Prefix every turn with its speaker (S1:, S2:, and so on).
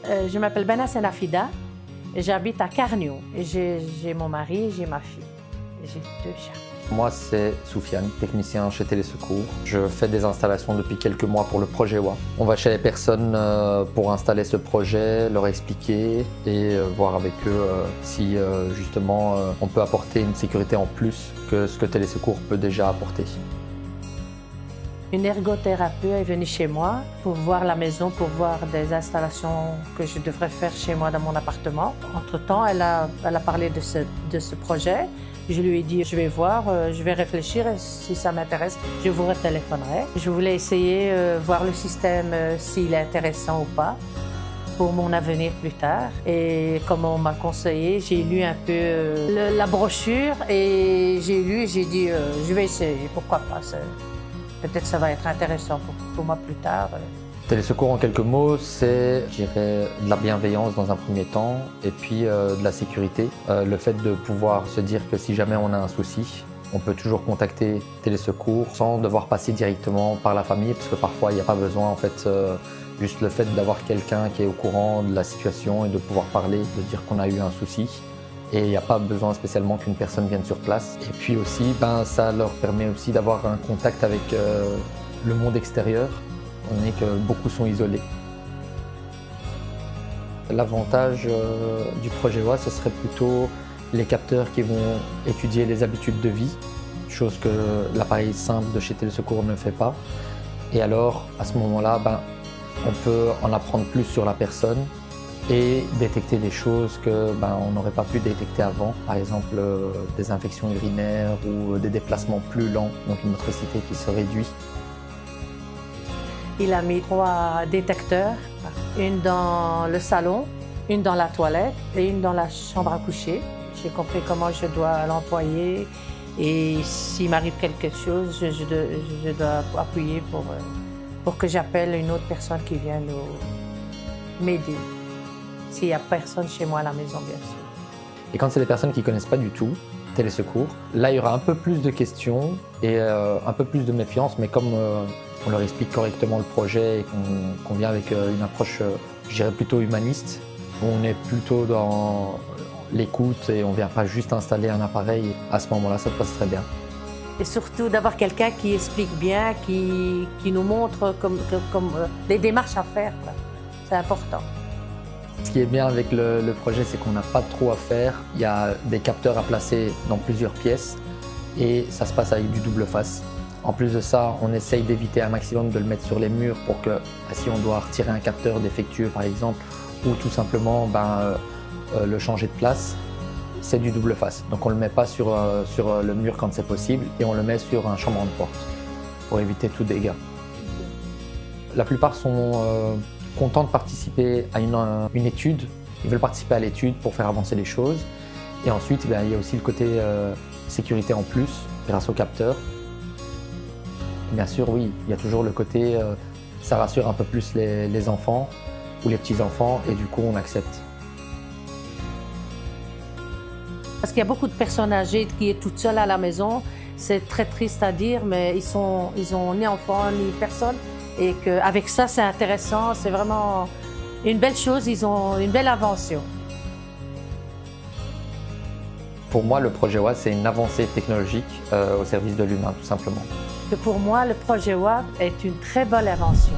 S1: Je m'appelle Bana Senafida, j'habite à Carnion. J'ai mon mari, j'ai ma fille, j'ai 2 chats.
S2: Moi, c'est Soufiane, technicien chez Télésecours. Je fais des installations depuis quelques mois pour le projet WA. On va chez les personnes pour installer ce projet, leur expliquer et voir avec eux si justement on peut apporter une sécurité en plus que ce que Télésecours peut déjà apporter.
S1: Une ergothérapeute est venue chez moi pour voir la maison, pour voir des installations que je devrais faire chez moi dans mon appartement. Entre-temps, elle a parlé de ce projet. Je lui ai dit, je vais voir, je vais réfléchir et si ça m'intéresse, je vous retéléphonerai. Je voulais essayer, voir le système, s'il est intéressant ou pas pour mon avenir plus tard. Et comme on m'a conseillé, j'ai lu un peu la brochure et j'ai lu et j'ai dit, je vais essayer, pourquoi pas. Peut-être ça va être intéressant pour moi plus tard.
S2: Télésecours en quelques mots, c'est, je dirais, de la bienveillance dans un premier temps et puis de la sécurité. Le fait de pouvoir se dire que si jamais on a un souci, on peut toujours contacter Télésecours sans devoir passer directement par la famille parce que parfois il n'y a pas besoin en fait, juste le fait d'avoir quelqu'un qui est au courant de la situation et de pouvoir parler, de dire qu'on a eu un souci. Et il n'y a pas besoin spécialement qu'une personne vienne sur place. Et puis aussi, ça leur permet aussi d'avoir un contact avec le monde extérieur, étant donné que beaucoup sont isolés. L'avantage du projet WA, ce serait plutôt les capteurs qui vont étudier les habitudes de vie, chose que l'appareil simple de chez Télésecours ne fait pas. Et alors, à ce moment-là, on peut en apprendre plus sur la personne et détecter des choses qu'on n'aurait pas pu détecter avant, par exemple des infections urinaires ou des déplacements plus lents, donc une motricité qui se réduit.
S1: Il a mis 3 détecteurs, une dans le salon, une dans la toilette et une dans la chambre à coucher. J'ai compris comment je dois l'employer et s'il m'arrive quelque chose, je dois appuyer pour que j'appelle une autre personne qui vienne m'aider. S'il n'y a personne chez moi à la maison, bien sûr.
S2: Et quand c'est des personnes qui ne connaissent pas du tout Télésecours, là il y aura un peu plus de questions et un peu plus de méfiance, mais comme on leur explique correctement le projet et qu'on vient avec une approche, je dirais plutôt humaniste, où on est plutôt dans l'écoute et on ne vient pas juste installer un appareil, à ce moment-là ça se passe très bien.
S1: Et surtout d'avoir quelqu'un qui explique bien, qui nous montre comme les démarches à faire. C'est important.
S2: Ce qui est bien avec le projet, c'est qu'on n'a pas trop à faire. Il y a des capteurs à placer dans plusieurs pièces et ça se passe avec du double face. En plus de ça, on essaye d'éviter un maximum de le mettre sur les murs pour que si on doit retirer un capteur défectueux par exemple ou tout simplement le changer de place, c'est du double face. Donc on ne le met pas sur le mur quand c'est possible et on le met sur un chambranle de porte pour éviter tout dégât. La plupart sont contents de participer à une étude. Ils veulent participer à l'étude pour faire avancer les choses. Et ensuite, il y a aussi le côté sécurité en plus, grâce au capteur. Bien sûr, oui, il y a toujours le côté, ça rassure un peu plus les enfants ou les petits-enfants et du coup, on accepte.
S1: Parce qu'il y a beaucoup de personnes âgées qui sont toutes seules à la maison. C'est très triste à dire, mais ils ont ni enfants, ni personne. Et qu'avec ça, c'est intéressant, c'est vraiment une belle chose, ils ont une belle invention.
S2: Pour moi, le projet WA, c'est une avancée technologique au service de l'humain, tout simplement.
S1: Pour moi, le projet WA est une très belle invention.